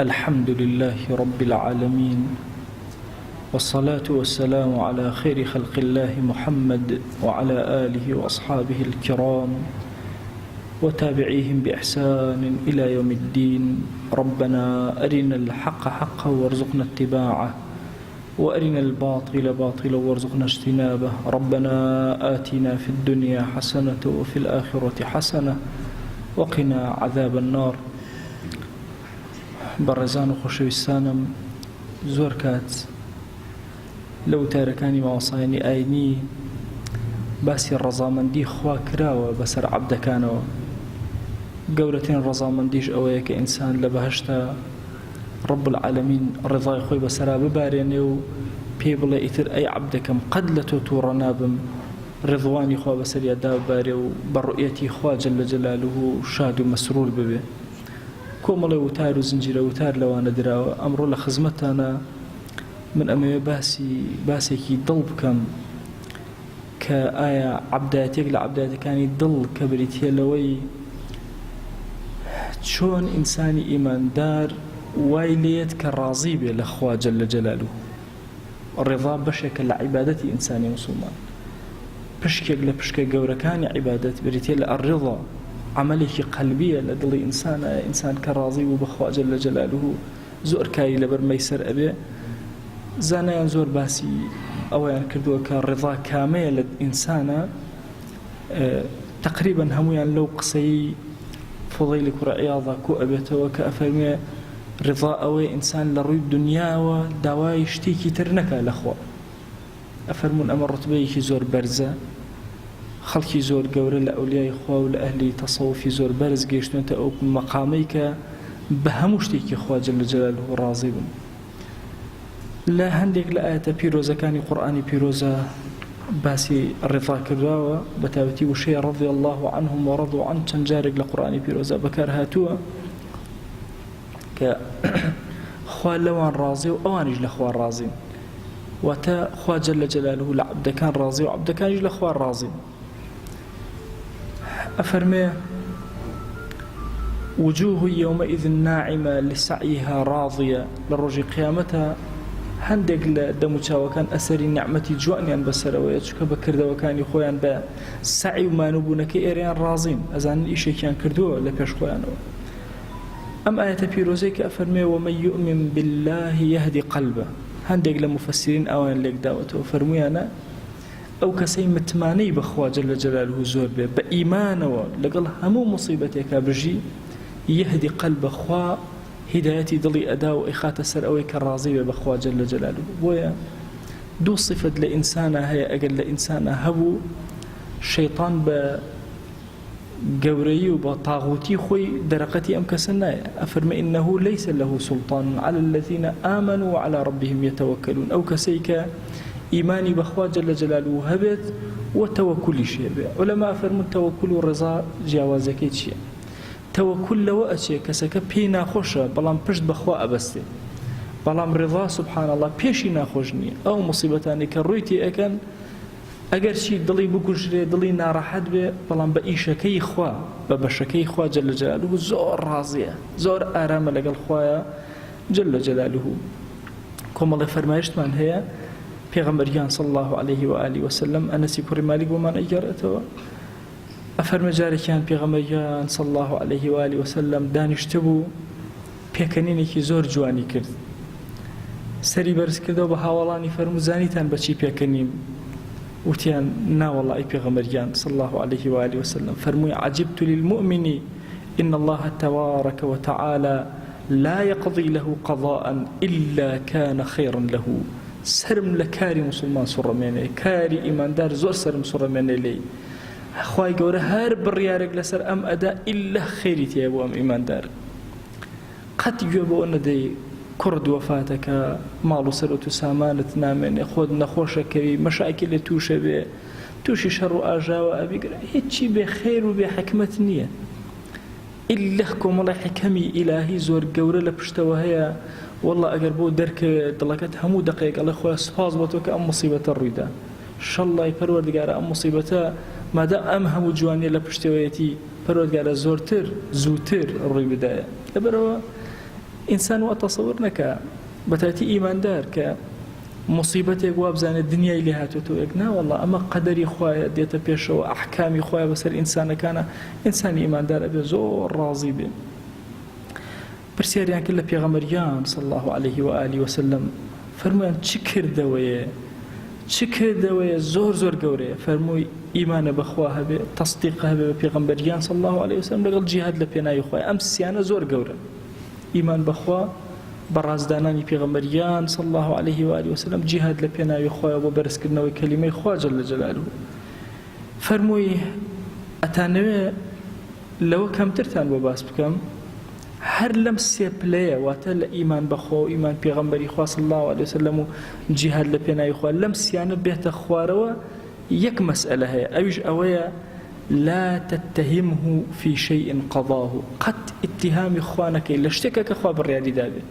الحمد لله رب العالمين، والصلاة والسلام على خير خلق الله محمد وعلى آله وأصحابه الكرام وتابعيهم بإحسان إلى يوم الدين. ربنا أرنا الحق حقا وارزقنا اتباعه، وأرنا الباطل باطلا وارزقنا اجتنابه. ربنا آتنا في الدنيا حسنة وفي الآخرة حسنة وقنا عذاب النار. بەڕێزان و خۆشەویستانم، زۆر کات لە وتارەکانی ماوەسایانی ئاینی باسی ڕەزامەندی خوا کراوە بەسەر عەبدەکانەوە. گەورەترین ڕەزامەندیش ئەوەیە کە ئینسان لە بەهەشتا ڕەب العالەمین ڕێزای خۆی بەسەرا ببارێنێ و پێی بڵێ ئیتر ئەی عەبدەکەم قەت لە تۆ تووڕە نابم، ڕێضوانی خوا بەسەریادا ببارێ و بە ڕوئیەتی خوا جەلە جەلالوه شاد و مەسرور ببێ. کۆمەڵێ وتار و زنجیرە وتار لەوانە دراوە. ئەمڕۆ لە خزمەتانە من ئەمەوێ باسێکی دڵ بکەم کە ئایا عەبدایەتێک لە عەبدایەتەکانی دڵ کە بریتیە لەوەی چۆن ئینسانی ئیماندار وای لێت کە ڕازی بێ لە خوا جەلە جەلالوه. ڕێضا بەشێکە لە عیبادەتی ئینسانی موسڵمان، پشکێک لە پشکە گەورەکانی عیبادەت بریتیە لە ئەڕێضا، عملێکی قەلبیە لە دڵی ئینسانە. ئینسان کە ڕازی بوو بەخوا جەلە جەلالوه زۆر کاری لەبەر مەیسەر ئەبێ. زانایان زۆر باسی ئەوەیان کردووە کە ڕێضا کامەیە لە ئینسانە. تقریبا هەمویان لەو قسەی فوضەیلی کوڕە عیاضا کۆ ئەبێتەوە کە ئەفەرمێ ڕێضا ئەوەی ئینسان لە ڕووی دنیاوە داوای شتێکی تر نەکا لەخوا. ئەفەرمون ئەمە ڕوتبەیەکی زۆر بەرزە، خەڵکی زۆر گەورە لە ئەولیای خوا و لە ئەهلی تەسەووفی زۆر بەرز گەیشتونەتە ئەو مەقامەی کە بە هەموو شتێکی خوا جەلە جەلالوه ڕازی بوون. لە هەندێک لە ئاەتە پیرۆزەکانی قورئانی پیرۆزە باسی ڕێضا کرداوە، بە تایبەتی وشەیە ڕەضی الله عنهم وەڕەضوا عنه چەند جارێک لە قورئانی پیرۆزە بەکار هاتووە کە خوا لەوان ڕازی و ئەوانیش لە خوا ڕازین. واتە خوا جەلە جەلالوه لە عەبدەکان ڕازی و عەبدەکانیش لە خوا ڕازین. أفرمي وجوه يومئذ ناعمة لسعيها راضية. للرجي قيامتها هندق لدموچاوكان أسري نعمتي جوانيان بسروية چوكا بكردوكاني خويان بسعي وما نبونك إيريان رازين أزان إيشي كان كردوه لبيش خويانو. أم آية بيروزيك أفرمي ومن يؤمن بالله يهدي قلبه. هندق لمفسرين أوان لك داوته فرميانا ئەو کەسەی متمانەی بەخوا جەلە جەلالوه زۆر بێ بە ئیمانەوە لەگەڵ هەموو موسیبەتێکا بژی، یەهدی قەلبە خوا هیدایەتی دڵی ئەدا و ئەیخاتە سەر ئەوەی کە ڕازی بێ بەخوا جەلە جەلالوه. بۆیە دوو صفەت لە ئینسانە هەیە، ئەگەر لە ئینسانە هەبوو شەیطان بە گەورەیی و بە تاغوتی خۆی دەرەقەتی ئەم کەسە نایە. ئەفەرمە ئینەه لەیسە لەه سوڵطان على الذین آمنوا وعلى ربهم يتوکلون. ئەو کەسەی کە ئیمانی بەخوا جەلە جەلالوه هەبێت و تەوەکولیش هەبێ. عولەما فەرمون تەوەکول و ڕێزا جیاوازەکەی چییە؟ تەوەکول لەوە ئەچێ کەسەکە پێی ناخۆشە بەڵام پشت بەخوا ئەبەستێ، بەڵام ڕێضا سوبحان الله پێشی ناخۆش نییە. ئەو موسیبەتانی کە ڕوویتی ئەکەن ئەگەر چی دڵی بگوژرێ دڵی ناڕەحەت بێ، بەڵام بە ئیشەکەی خوا بە بەشەکەی خوا جەلە جەلالوه زۆر ڕازیە، زۆر ئارامە لەگەڵ خوایە جەلە جەلالوه. کۆمەڵێ فەرمایشتمان هەیە پێغەمبەریان صلی الله عليه و آله وسلم ئەنەسی کوڕی مالیک بۆمان ئەیگەڕێتەوە. ئەفەرمە جارێکیان پێغەمبەریان صلی الله عليه و آله وسلم دانیشتە بوو، پێکەنینێکی زۆر جوانی کرد، سەری بەرز کردەوە بە هاوڵانی فەرموو زانیتان بەچی پێکەنیم؟ وتیان ناوەڵڵا ئەی پێغەمبەریان صلی الله عليه و آله وسلم. فەرمووی عجبت للمؤمن إن الله تبارك وتعالى لا يقضي له قضاء إلا كان خيرا له. سرم لە کاری موسڵمان سوڕەمێنێ، کاری ئیماندار زۆر سرم سوڕەمێنێ لێی. خوای گەورە هەر بڕیارێک لەسەر ئەم ئەدا ئیلا خێری تێیە بۆ ئەم ئیماندار. قەت گوێ بۆ نەدەی کوڕ وەفاتەکە، ماڵ و سەرۆت و سامانت نامێنێ، خۆت نەخۆشەکەوی، مەشاکل لێ تووشە بێ، تووشی شەڕ و ئاژاوە ئەبیگرە، هیچی بێ خێر و بێ حکمت نییە. ئیلا کۆمەڵی حکەمی ئیلاهی زۆر گەورە لە پشتەوە هەیە. والله ئەگەر بۆ دەرکە دڵەکەت هەموو دقەیەک ئەڵێ خۆی سوپاس بۆ تۆ کە ئەم موسیبەتە ڕوویدا، شەڵڵای پەروەردگارە ئەم موسیبەتە مادام ئەم هەموو جوانیە لە پشتەوەیەتی پەروەردگارە زۆرتر زووتر ڕووی بدایە. لەبەرەوە ئینسان وا تەسەوور نەکا بەتایبەتی ئیماندار کە مصیبەتێک وا بزانێت دنیای لێ هاتوێتەوە یەک نا وەڵڵا ئەمە قەدەری خوایە دێتە پێشەوە ئەحکامی خوایە بەسەر ئینسانەکانە ئینسانی ئیماندار ئەبێ زۆر ڕازی بێ پرسیاریان کرد لە پێغەمبەریان صلی الله عليه و آله وسلم فەرموویان چ کردەوەیە زۆر گەورەیە فەرمووی ئیمانە بەخوا هەبێ تەصدیق هەبێ بە پێغەمبەریان صلی الله عليه وسلم لەگەڵ جیهاد لە پێناوی خوای ئەم سیانە زۆر گەورە ئیمان بەخوا بەڕازدانانی پێغەمبەریان صلی الله عليه و آله وسلم جیهاد لە پێناوی خوای بۆ بەرزکردنەوەی کەلیمەی خوا جەل جەلاله فەرمووی ئەتانەوێ لەوە کەمترتان بۆ باس بکەم هەر لەم سێ پلەیە واتە لە ئیمان بەخوا و ئیمان پێغەمبەری خوا صلی الله عليه وسلم و جیهاد لە پێناوی خوا لەم سیانە بێتە خوارەوە یەک مەسئلە هەیە ئەویش ئەوەیە لا تتهمه في شيء قضاه قد اتهامی خوا نەکەی لە شتێکە کە خوا بڕیاری دابێ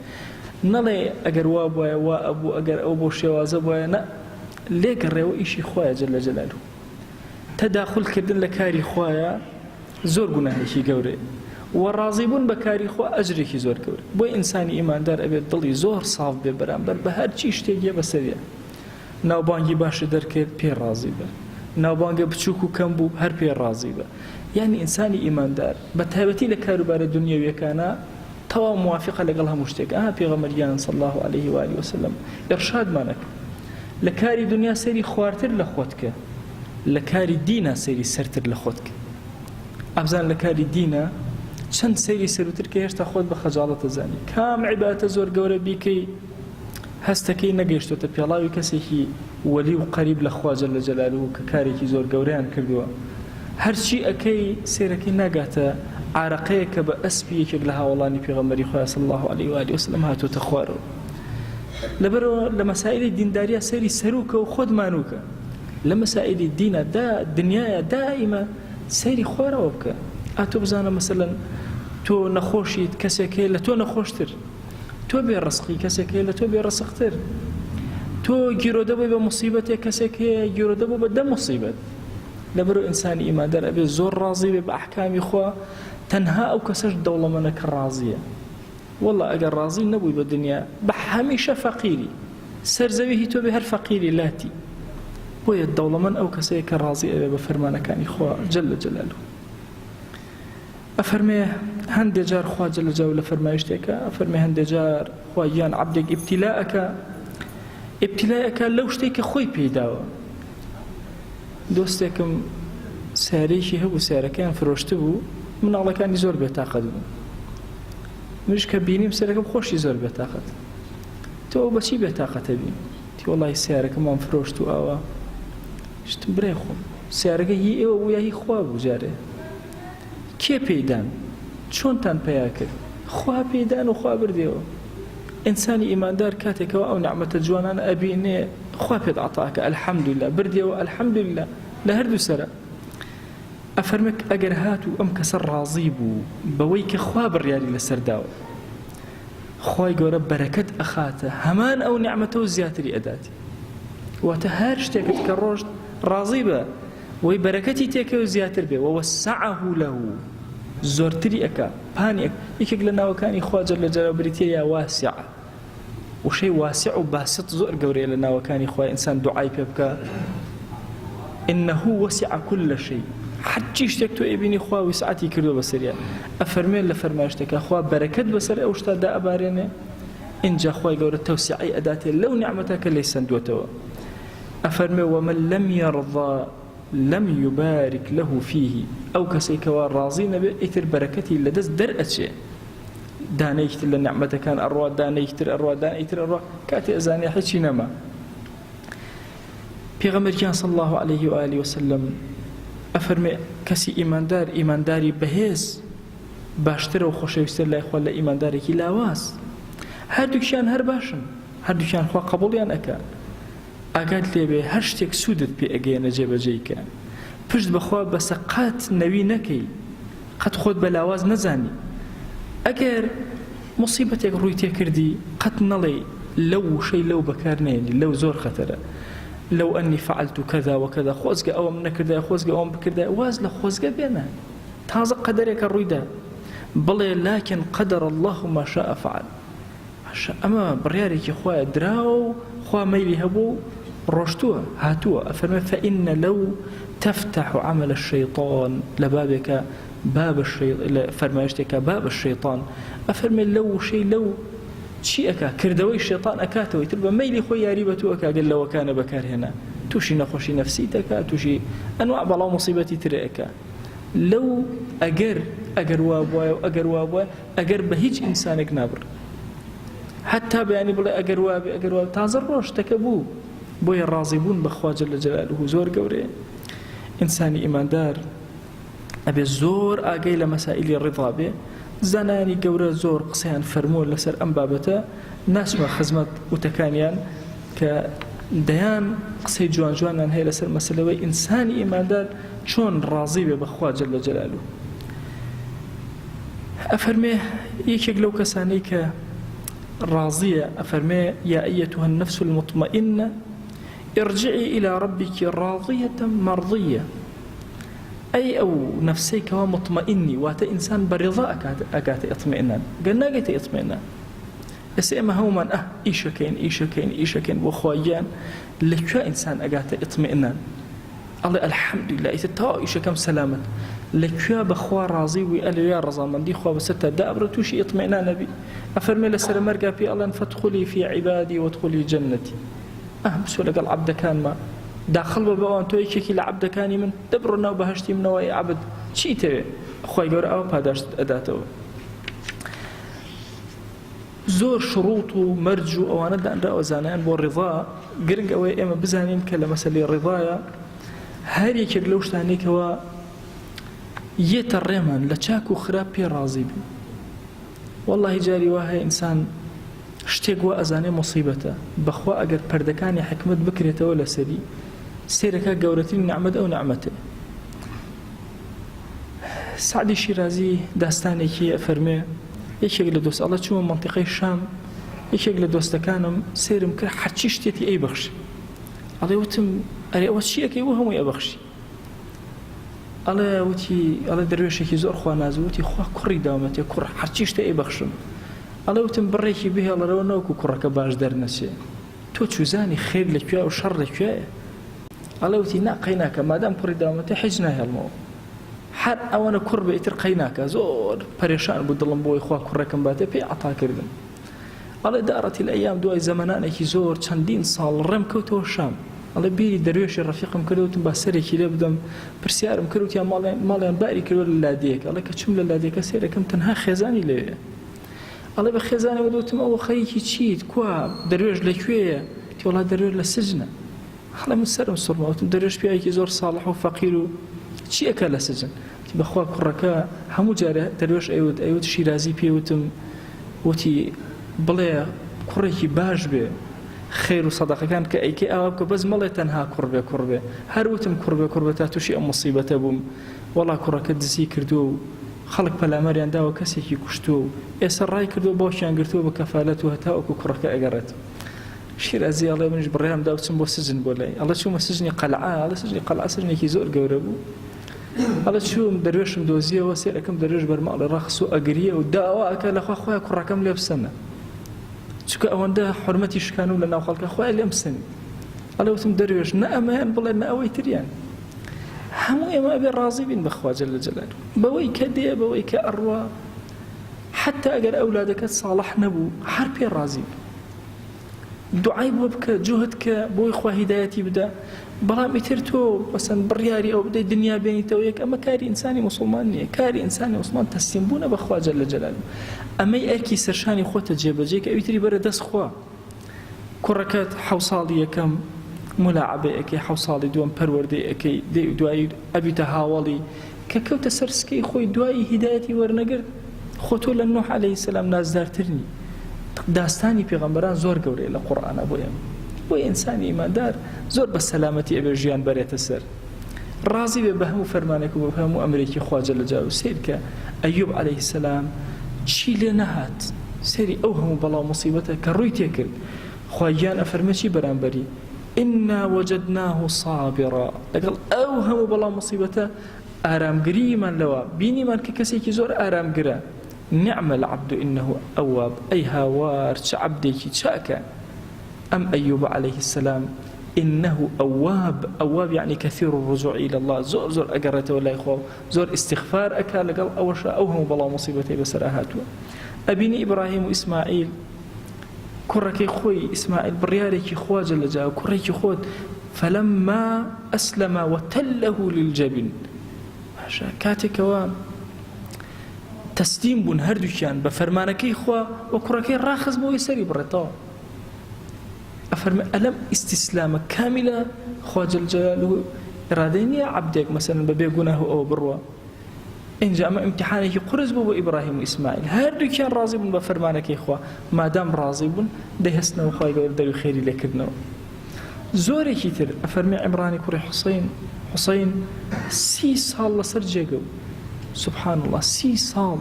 نەڵێ ئەگەر وا بووایە وا ئەبوو ئەگەر ئەو بۆ شێوازە بووایە نە لێگەڕێەوە ئیشی خوایە جەل جەلاله تەداخولکردن لە کاری خوایە زۆر گوناهێکی گەورەیە وەڕازیبوون بە کاری خوا ئەجرێکی زۆر گەورە بۆی ئینسانی ئیماندار ئەبێت دڵی زۆر ساف بێ بەرامبەر بە هەرچی شتێکیە بەسەریە ناوبانگی باشە دەرکرد پێ ڕازی بە ناوبانگە بچووک و کەم بوو هەر پێ ڕازی بە یعنی ئینسانی ئیماندار بە تایبەتی لە کاروبارە دنیاویەکانە تەواو موافقە لەگەڵ هەموو شتێک پێغەمبەریان صلی الله عليه و آله وسلم ئێرشادمانەکە لە کاری دنیا سەیری خوارتر لە خۆتکە لە کاری دینە سەیری سەرتر لە خۆتکە ئەبزان لە کاری دینە چەند سەیری سەروتر کە هێشتا خۆت بە خەجاڵەتە زانی کام عیبادەتە زۆر گەورە بیکەی هەستەکەی نەگەیشتۆتە پێڵاوی کەسێکی وەلی و قەریب لە خوا جەل جەلاله کە کارێکی زۆر گەورەیان کردووە هەرچی ئەکەی سێرەکەی ناگاتە عارەقەیە کە بە ئەسپی یەکێک لە هاوڵانی پێغەمبەری خوا صلی الله عليه و آله وسلم هاتوۆتە خوارەوە لەبەرەوە لە مەسائلی دینداریە سەیری سەروکە و خۆت مانووکە لە مەسائلی دینە دنیایە دائیمە سەیری خوارەوە بکە ئاتۆ بزانە مەسەلەن تۆ نەخۆشیت کەسێکەیە لە تۆ نەخۆشتر تۆ بێ ڕسقی کەسێکەیە لە تۆ بێ ڕسقتر تۆ گیرۆدەبووی بە مصیبەتێک کەسێکەیە گیرۆدەبوو بە دە مصیبەت لەبەرەوە ئینسانی ئیماندار ئەبێ زۆر ڕازی بێ بە ئەحکامی خوا تەنها ئەو کەسەش دەوڵەمەندە کە ڕازیە وەڵڵا ئەگەر ڕازی نەبووی بە دنیا بە هەمیشە فەقیری سەرزەوی تۆ بێ هەر فەقیری لاتی بۆیە دەوڵەمەند ئەو کەسەیە کە ڕازی ئەبێ بە فەرمانەکانی خوا جەل جەلاله ئەفەرمێ هەندێک جار خوا جەل جەلاله لە فەرمایشتێکە ئەفەرمێ هەندێک جار خوا یان عەبدێک ئیبتیلایەکە لەو شتێک کە خۆی پێداوە دۆستێکم سیارەیەکی هەبوو سیارەکەیان فرۆشتە بوو مناڵەکانی زۆر بێتاقەت بوو منیش کە بینیم سیارەکەم خۆشی زۆر بێتاقەت تۆ بەچی بێتاقەتە بین تی وەڵی سیارەکەمان فرۆشت و ئاوا شتم برێ خۆم سیارەکە هی ئێوە بوو یا هی خوا بوو جارێ کێ پێیدان چۆنتان پەیا کرد خوا پێیدان و خوا بردێەوە ئینسانی ئیماندار کاتێکەوە ئەو نعمەتە جوانانە ئەبینێ خوا پێت عەتاکە ئەلحەمدوللا بردێەوە ئەلحەمدوللا لە هەردوو سەرە ئەفەرمێ ئەگەر هاتوو ئەم کەسە ڕازی بوو بەوەی کە خوا بڕیاری لەسەرداوە خوای گەورە بەرەکەت ئەخاتە هەمان ئەو نعمەتە و زیاتری ئەداتی واتە هەر شتێکت کە ڕۆژت ڕازی بە وەی بەرەکەتی تێکەوە زیاتر بێ ووەسعه له زۆرتری ئەکا پانێک یەکێک لە ناوەکانی خوا جەل جەلاله بریتیە یا واسع وشەی واسع و باسط زۆر گەورەیە لە ناوەکانی خوا ئینسان دوعای پێ بکە إنه وسع كل شيء حجی شتێک تۆ ئێبینی خوا وسعەتی کردو بەسەریە ئەفەرمێن لە فەرمایشتەکە خوا بەرەکەت بەسەر ئەو شتادا ئەبارێنێ اینجا خوای گەورە تەوسیعی ئەداتێ لەو نعمەتە کە لێی سەندوێتەوە ئەفەرمێ ومن لم يرضى لم يبارك له فيه ئەو کەسێکەوە ڕازی نەبێ ئیتر بەرەکەتی لەدەست دەرئەچێ دانەیەکتر لە نعمەتەکان ئەڕوا دانەیەکتر ئەڕوا دانەیەکتر ئەڕوا کاتێ ئەزانێ هیچی نەما پێغەمبەریان صلی الله عليه و آله وسلم ئەفەرمێ کەسی ئیمانداری بەهێز باشترە و خۆشەویستە لای خوا لە ئیماندارێکی لاواز هەردووکیان هەر باشن هەردووکیان خوا قبوڵیان ئەکا ئاگات لێبێ هەر شتێک سوودت پێ ئەگەیەنە جێبەجێیکە پشت بەخوا بەسە قەت نەوی نەکەی قەت خۆت بە لاواز نەزانی ئەگەر مصیبەتێک ڕووی تێکردی قەت نەڵێ لەو وشەی لەو بەکار نێنی لەو زۆر خەتەرە لو أني فعلت كذا وكذا خوزق أو من كذا خوزق أو بكذا واز لخوزق بينا تازق قدرك الريدا بڵێ لكن قدر الله ما شاء فعل. ئەمە بڕیارێکی خوایە دراوە و خوا مەیلی هەبوو ڕۆشتووە هاتووە. ئەفەرمێ فإن لو تفتح عمل الشيطان لبابك باب الشيطان فرمایشتێکە باب الشيطان. ئەفەرمێ لەو شەی لەو چی ئەکا کردەوەی شێطان ئەکاتەوەی تر بە مەیلی خۆی یاری بە تۆ ئەکا گەل لەوەکانە بەکارهێنا تووشی نەخۆشی نەفسی دەکات تووشی ئەنواع بەڵاو مصیبەتی تر ئەکا. لەو ئەگەر وا بووایە و ئەگەر وا بووە ئەگەر بە هیچ ئینسانێک نابڕ حتا بەیانی بڵێ ئەگەر وابێ ئەگەر وا تازە ڕۆشتەکە بوو. بۆیە ڕازیبوون بەخوا جەل جەلالوهو زۆر گەورەیە. ئینسانی ئیماندار ئەبێ زۆر ئاگەی لە مەسائیلی ڕیضا بێ. زانانی گەورە زۆر قسەیان فەرمووە لەسەر ئەم بابەتە ناچمە خزمەت وتەکانیان کە دەیان قسەی جوان جوانیان هەیە لەسەر مەسەلەوەی ئینسانی ئیماندار چۆن ڕازی بێ بەخوا جەل جەلالوهو. ئەفەرمێ یەکێک لەو کەسانەی کە راضية أفرمي يا أيتها النفس المطمئنة ارجعي إلى ربك راضية مرضية. أي أو نفسيك هو مطمئني وات إنسان برضاء أكات اطمئنان قلنا قيت اطمئنان بس إما هو من إيشكين وخوايان لكا إنسان أكات اطمئنان الله الحمد لله إتتاو إيشكم سلامة لكيا بخوا راضي وقال يا رضا دي خوا بسته دابر توشي اطمئنان نبي. أفرمي لسر مرقا في الله فادخلي في عبادي وادخلي جنتي. بسولة قال عبد كان ما داخل بابا أنتو يكيكي لعبد كاني من دبرنا وبهشتي من نواي عبد شي تبي أخوي يقول أو بهداشت أداته زور شروط مرجو أو أنا دان رأو زانان والرضا قرنق أوي إما بزانين كلمة سلي الرضايا هاري كيقلوش تانيك هو يترمان لچاك وخراب بي راضي بي. والله جاري واهي إنسان شتێک وا ئەزانێ مصیبەتە بەخوا ئەگەر پەردەکانی حکمت بکرێتەوە لەسەری سێرەکە گەورەترین نعمەت ئەو نعمەتە. سعدی شیرازی داستانێکی ئەفەرمێ یەکێک لە دۆست ئەڵە چوومە مەنتیقەی شام یەکێک لە دۆستەکانم سێرم کرد هەرچی شتێتی ئەی بەخشی. ئەڵێ وتم ئەرێ ئەوە چی ئەەکەی و هەمووی ئەبەخشی. ئەڵێ دەروێشێکی زۆر خوا نازوو وتی خوا کوڕی داومەتێ کوڕ هەرچی شتێ ئەی بەخشم. ئەڵێ وتم بڕێکی بهێڵەرەوە نەوەکو کوڕەکە باش دەرنەچێ تۆ چوزانی خێر لەکوێ و شەڕ لەکوێیە. ئەڵێ وتی نا قەی ناکە مادام کوڕی داومەتێ حیج ناهێڵمەوە هەر ئەوەنە کوڕ بێ ئیتر قەی ناکە. زۆر پەرێشان بوو دڵم بۆی خوا کوڕەکەم باتێ پێی عەتاکردم. ئەڵێ دارەتی الئەیام دوای زەمانانێکی زۆر چەندین ساڵ ڕێم کەوتەوە شام. ئەڵێ بیری دەروێشی ڕەفیقم کردوتم با سەرێکی لێ بدەم پرسیارم کردوتیان ماڵیان باری کردوە لە لادەیەک. ئەڵێ کە چوم لە لادەیەکە سێرەکەم تەنها خێزانی لێیە. ئەڵێ بە خێزانەوە دەوتم ئەوە خەریکی چیت کوا دەروێش لەکوێیە تی وڵات دەروێش لە سجنە. ئەڵێ من سەرم سوڕماوتم دەروێش پیاوێکی زۆر ساڵح و فەقیر و چی ئەکە لە سجن. تی بەخوا کوڕەکە هەموو جارە دەروێش ئەیوت شیرازی پێوتم وتی بڵێ کوڕێکی باش بێ خێر و سەدەقەکان کە ئەیکێ ئاوا بکە بەس مەڵێ تەنها کوڕ بێ هەروتم کوڕ بێ تا تووشی ئەم مصیبەتە بووم. وەڵا کوڕەکە دزی کردووە و خەڵک پەلامەریان داوە کەسێکی کوشتووە و ئێستا ڕای کردووە باشیان گرتووە بە کەفالەت و هەتاوەکو کوڕەکە ئەگەڕێت. شیرازی ئەڵێ منیش بڕیارم دا بچم بۆ سجن بۆ لای. ئەڵێ چوومە سجنی قەلعە. ئەڵێ سجنی قەلعە سجنێکی زۆر گەورە بوو. ئەڵێ چووم دەروێشم دۆزیەوە سێرەکەم دەروێش بەرماڵێ ڕەخس و ئەگریە و داوا ئەکە لەخوا خۆیان کوڕەکەم لێ بسەنە چونکە ئەوەندە حورمەتی شکان و لە ناو خەڵکە خۆیان لێم بسەنی. ئەڵێ وتم دەروێش نە ئەمەیان بڵێ نە ئەوەی تریان هەموو ئێمە ئەبێ ڕازی بین بەخوا جەل جەلالوهو بەوەی کە دێ بەوەی کە ئەڕوا حتا ئەگەر ئەولادەکەت ساڵح نەبوو هەر پێ ڕازی بن. دوعای بۆ بکە جوهد کە بۆی خوا هیدایەتی بدە. بەڵام ئیتر تۆ مەسەن بڕیاری ئەو بدەی دنیا بێنیتەوە یەک ئەمە کاری ئینسانی موسڵمان نییە. کاری ئینسانی موسڵمان تەسلیم بوونە بەخوا جەل جەلالوهو. ئەمەی ئەرکی سەرشانی خۆتە جێبەجێ کە ئەویتری بەرە دەست خوا. کوڕەکەت 7 ساڵی یەکەم ملاعبە ئەەکەی 7 ساڵی دووەم پەروەردەی ئەەکەی دوایی ئەبیتە هاوڵی کە کەوتە سەر سکەی خۆی دوایی هیدایەتی وەرنەگرت خۆ تۆ لە نوح عەلەیهی سەلام نازدارترنی. داستانی پێغەمبەران زۆر گەورەیە لە قورئانە بۆ ئێمە. بۆی ئینسانی ئیماندار زۆر بە سەلامەتی ئەبێ ژیان بەرێتە سەر ڕازی بێ بە هەموو فەرمانێک و بە هەموو ئەمرێکی خوا جەل جەلالوهو. سیر کە ئەیوب عەلەیهی سەلام چی لێ نەهات سەری ئەو هەموو بەڵاو مصیبەتە کە ڕووی تێکرد. خوا گیان ئەفەرمێ چی بەرامبەری إنا وجدناه صابرا لەگەڵ ئەو هەموو بەڵاو مصیبەتە ئارامگریمان لەوە بینیمان کە کەسێکی زۆر ئارامگرە نعم العبد إنه أواب أي هاوار عبدك شاك أم أيوب عليه السلام إنه أواب يعني كثير الرجوع إلى الله زور أقرته ولا يخوف زور استغفار أكال قال أوشا أوهم بلا مصيبتي بسراهاتوا أبيني إبراهيم وإسماعيل كركي خوي إسماعيل بريارك خواج اللي جاء كركي خود فلما أسلم وتله للجبن كاتك وام تسليم بون هردوشان بفرمانكي خوا وكركي راخز بو يسري برطا أفرم ألم استسلام كاملة خوا جل جلاله إراديني عبدك مثلا ببيقونه أو بروا إن جاء امتحانك قرز بو إبراهيم وإسماعيل هردوشان راضي بون بفرمانكي خوا ما دام راضي بون دهسنا وخوا يقول دلو خيري لكدنا زوري كتير أفرمي عمراني كوري حسين 6 سال لسر جيقو سبحان الله 6 سال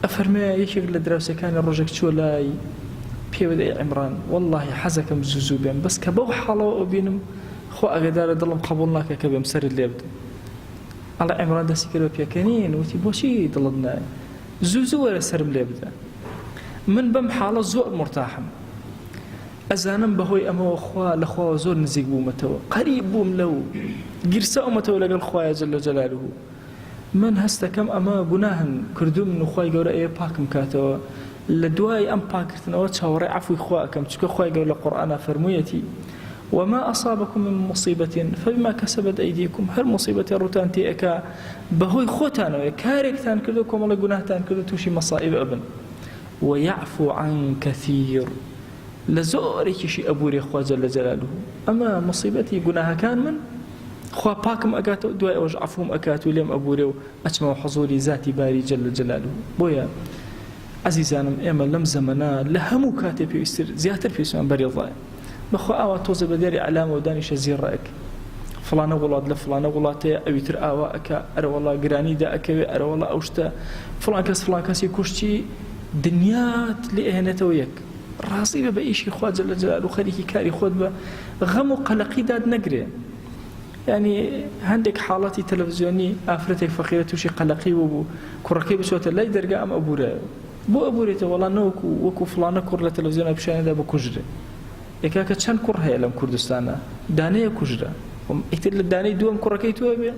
أفرمي يشيق لدراوسي كان الرجك شولاي بيودي عمران والله حزكم زوزوبين بس كبو حالو أبينم خو أقدار دلم قبولناك كبيم سر اللي يبدو على عمران دا سيكرو بيكانين وتي بوشي دلدنا زوزو ولا سر اللي يبدو من بم حالة زور مرتاحم أزانم بهوي أما وخوا لخوا زور نزيق بومتو قريب بوم لو قرسا أمتو لقى الخوايا جل جلاله من هستكم أما جناهن كردو من خواي جورا إيه باكم كاتو لدواي أم باكرتنا وتشاوري عفو خواكم تشكو خواي جورا القرآن فرميتي وما أصابكم من مصيبة فبما كسبت أيديكم هل مصيبة روتانتي أكا بهوي خوتانو كاريك تان كردوكم ولا جناه تان كردو توشي مصائب أبن ويعفو عن كثير لزوري كشي أبوري خوا جل جلاله أما مصيبتي جناها كان من خوا باكم أكاتو دواء وجعفهم أكاتو ليم أبوري أجمع حضوري ذاتي باري جل جلاله بويا عزيزانم إيما لم زمنا لهمو كاتب يستر زياتر في سمان بري ضايع بخوا آوا توزي بداري علامة ودانيش زير رأيك فلانة ولاد لفلانة ولاتي أبيتر آوا أكا أرى والله قراني دا أكا أرى والله أوشتا فلان كاس يكوشتي دنيات لإهنته ويك راضي بأيشي خوا جل جلاله خليكي كاري خود غم وقلقي داد نقري يعني عندك حالاتي تلفزيوني آفرتك فقيرة وشي قلقي وبو كركي بسوات لا يدرقا أم أبوري والله نوكو وكو فلانة كور لتلفزيون بشاني دا بكجري يكاكا چند كور هيا لم كردستانا دانية كجرة اكتر الدانية دوام كركي توابي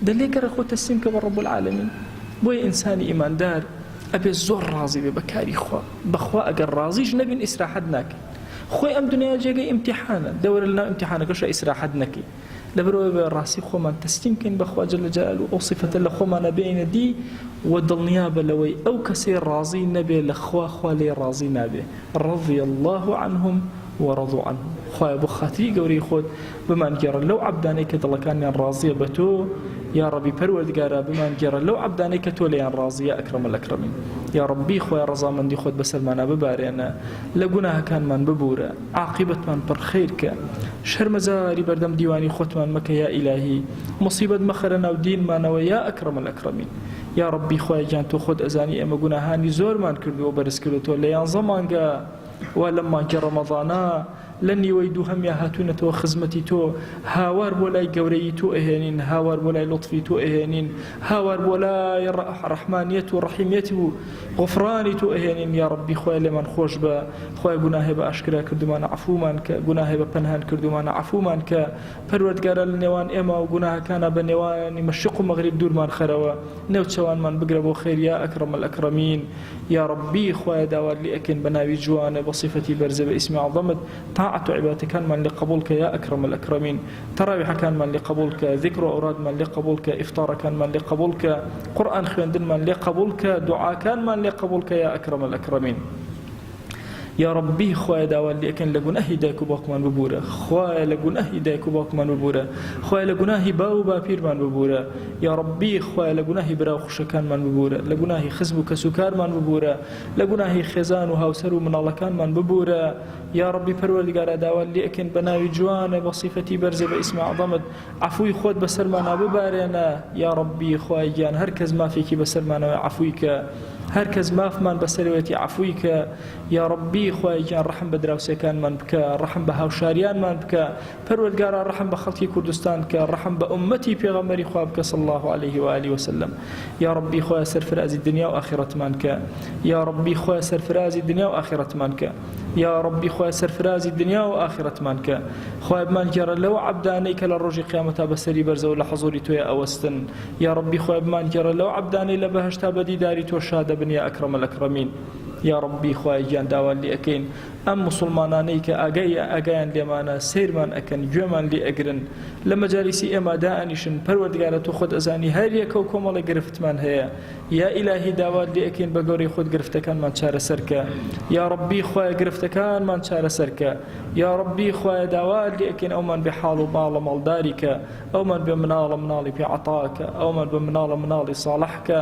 دليك رخو تسيم كبر رب العالمين بوي إنساني إيمان دار أبي الزور راضي بكاري بخوا أقر راضيش نبي إسرا حدناك خوي أم دنيا جاي امتحانا دور لنا امتحانك وش إسرا حدناك لبرو براسي خو من تستمكن بخوا جل جلاله أو صفة لخو ما نبينا دي ودل نيابة لوي أو كسير راضي نبي لخوا لي راضي نبي رضي الله عنهم ورضوا عنه خويا بخاتي قوري خود بما نجرى لو عبداني كدل كان راضي بتو يا ربي پروردگارا بما نجرى لو عبداني كتولي راضي يا أكرم الأكرمين يا ربي خويا رضا من دي خود بسلمانا ببارينا لقناها كان من ببورا عاقبة من برخيرك شرمزاري بردم ديواني خود من مكة يا إلهي مصيبة مخرنا ودين ما نوى يا أكرم الأكرمين يا ربي خويا جان تو خود أزاني أما قناهاني زور من كردو وبرس كردو تولي ينظمانك ولما جاء رمضان لن يويدو هم يهاتون تو خزمتي تو هاوار بولاي قوري تو إهانين هاوار بولاي لطفي تو إهانين هاوار بولاي رحمانيته ورحيميته غفراني تو إهانين يا ربي خويا لمن خوش با خويا قناه بأشكرا كردمان عفو مانك قناه بپنهان كردمان عفو مانك پروردگار النوان إما وقناه كان بنوان مشق مغرب دور من خروا نوتشوان من بقربو خير يا أكرم الأكرمين يا ربي خويا داوار لأكن بناوي جوان بصفتي برزة باسم عظمت طاعة عبادتك كان من لقبولك يا أكرم الأكرمين تراويح كان من لقبولك ذكر أوراد من لقبولك إفطار كان من لقبولك قرآن خواندن من لقبولك دعاء كان من لقبولك يا أكرم الأكرمين يا ربي خويا داوال لكن لقناه دايكو باكمان ببورا خويا لقناه دايكو باكمان ببورا خويا لقناه باو بابير من ببورا يا ربي خويا لقناه براو خشكان من ببورا لقناه خزبك سكار من ببورا لقناه خزان وهاوسر من الله كان من ببورا يا ربي پروردگار داوال لكن بناوي جوان بصفتي برزه باسم عظمت عفوي خود بسرمانا ببارنا يا ربي خويا جان هركز ما فيكي بسرمانا عفويك هەر کەس مافمان بەسەرەوەتی عەفوی کە یا ڕەبی خوای گیان ڕەحم بە دراوسەکانمان بکە ڕەحم بە هاوشاریانمان بکە پەروەردگارە ڕەحم بە خەڵکی کوردستان کە ڕەحم بە ئومەتی پێغەمبەری خوا بکە صلی الله عليه وآله وسلم یا ڕەبی خوای سەرفرازی دنیا و ئاخرەتمان کە یا ڕەبی خوای سەرفرازی دنیا و ئاخرەتمان کە یا ڕەبی خوای سەرفرازی دنیا و ئاخرەتمان کە خوای بمان گێڕە لەو عەبدانەی کە لە ڕۆژی قیامەتا بەسەری بەرزەوە لە حەزوری تۆیە ئەوەستن یا ڕەبی خوای بمان گێڕە لەو عەبدانەی لە بەهەشتا بەدیداری تۆ شادە بن یا ئەکرەم الئەکرەمین یا ڕەبی خوای گیان داوان لێ ئەکەین ئەم مسلمانانەی کە ئاگایان لێمانە سیرمان ئەکەن گوێمان لێ ئەگرن لە مەجالیسی ئێمە دائەنیشن پەروەردگارە تۆ خۆت ئەزانی هەر یەکە و کۆمەڵی گرفتمان هەیە یا ئیلاهی داوات لێ ئەکەین بە گەورەی خۆت گرفتەکانمان چارەسەرکە یا ڕەبی خوای گرفتەکانمان چارەسەرکە یا ڕەبی خوای داوات لێ ئەکەین ئەومان بێ حاڵ و ماڵە ماڵداریکە ئەومان بێ مناڵە مناڵی پێعەتاکە ئەومان بێ مناڵە مناڵی ساڵحکە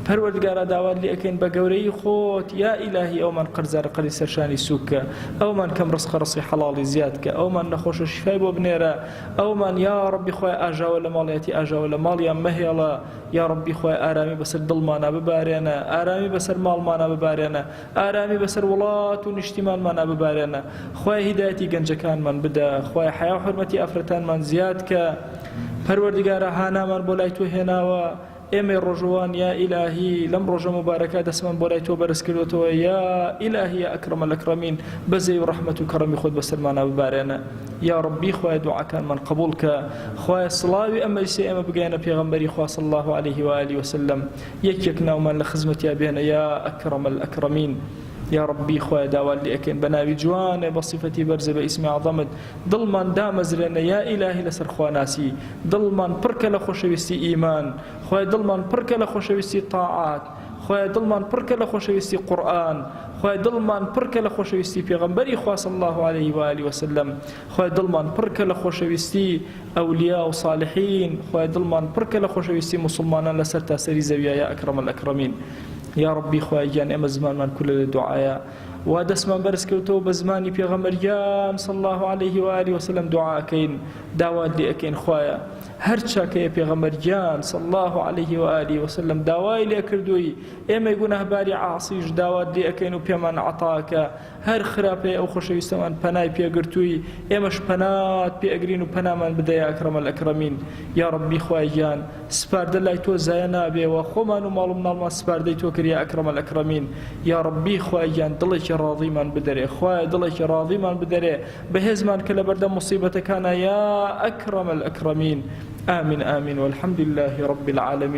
پەروەردگارە داوات لێ ئەکەین بە گەورەی خۆت یا ئیلاهی ئەومان قەرزارە قەری سەرشانی سووکە ئەومان کەم ڕزقە ڕزقی حەڵاڵی زیادکە ئەومان نەخۆشە شیفای بۆ بنێرە ئەومان یا ڕەبی خوای ئاژاوە لە ماڵیەتی ئاژاوە لە ماڵیان مەهێڵە یا ڕەبی خوای ئارامی بەسەر دڵمانە ببارێنە ئارامی بەسەر ماڵمانە ببارێنە ئارامی بەسەر وڵات و نیشتیمانمانە ببارێنە خوای هیدایەتی گەنجەکانمان بدە خوای حیا و حورمەتی ئافرەتانمان زیادکە پەروەردگارە هانامان بۆ لای تۆ هێناوە ئێمەی ڕۆژوان یا ئیلاهی لەم ڕۆژە مبارەکە دەستمان بۆ لای تۆ بەرز کردوتەوە یا ئیلاهی یا ئەکرەم الئەکرەمین بەزەی و ڕەحمەت و کەڕەمی خۆت بەسەرمانە ببارێنە یا ڕەبی خوای دوعاکانمان قبول کە خوای سڵاوی ئەم مەجلیسە ئێمە بگەینە پێغەمبەری خوا صلی الله عليه وآله وسلم یەک ناومان لە خزمەتیا بێنە یا ئەکرەم الئەکرەمین یا ڕەبی خوای داوات لێ ئەکەین بە ناوی جوانێ بە صیفەتی بەرزە بە ئیسمی عەظەمت دڵمان دامەزرێنە یا ئیلاهی لەسەر خواناسی دڵمان پڕکە لە خۆشەویستی ئیمان خوای دڵمان پڕکە لە خۆشەویستی تاعات خوای دڵمان پڕکە لە خۆشەویستی قورئان خوای دڵمان پڕکە لە خۆشەویستی پێغەمبەری خوا صلی الله عليه وآله وسلم خوای دڵمان پڕکە لە خۆشەویستی ئەولیا و صالحین خوای دڵمان پڕکە لە خۆشەویستی مسلمانان لەسەر تاسەری زەویە یا ئەکرەم الئەکرەمین یا ڕەبی خوای گیان ئێمە زمانمان کولە لە دوعایە وا دەستمان بەرز کەوتەوە بە زمانی پێغەمبەریان صلی الله عليه وآله وسلم دوعاکەین داوات لێ ئەکەین خوایە هەر چاکەیە پێغەمبەریان صلی الله عليه وآله وسلم داوای لێ کردووی ئێمەی گونەهباری عاسیش داوات لێ ئەکەین و پێمان عەتاکە هەر خراپەیە ئەو خۆشەویستەمان پەنای پێگرتووی ئێمەش پەنات پێئەگرین و پەنامان بدە یا ئەکرەم الئەکرەمین یا ڕەبی خوای گیان سپاردە لای تۆ زایە نابێەوە خۆمان و ماڵ و مناڵمان سپاردەی تۆ کرد یا ئەکرەم الئەکرەمین یا ڕەبی خوای گیان دڵێکی ڕاضیمان بدەرێ خوای دڵێکی ڕاضیمان بدەرێ بەهێزمان کە لە بەردەم موسیبەتەکانە یا ئەکرەم الئەکرەمین آمين آمين والحمد لله رب العالمين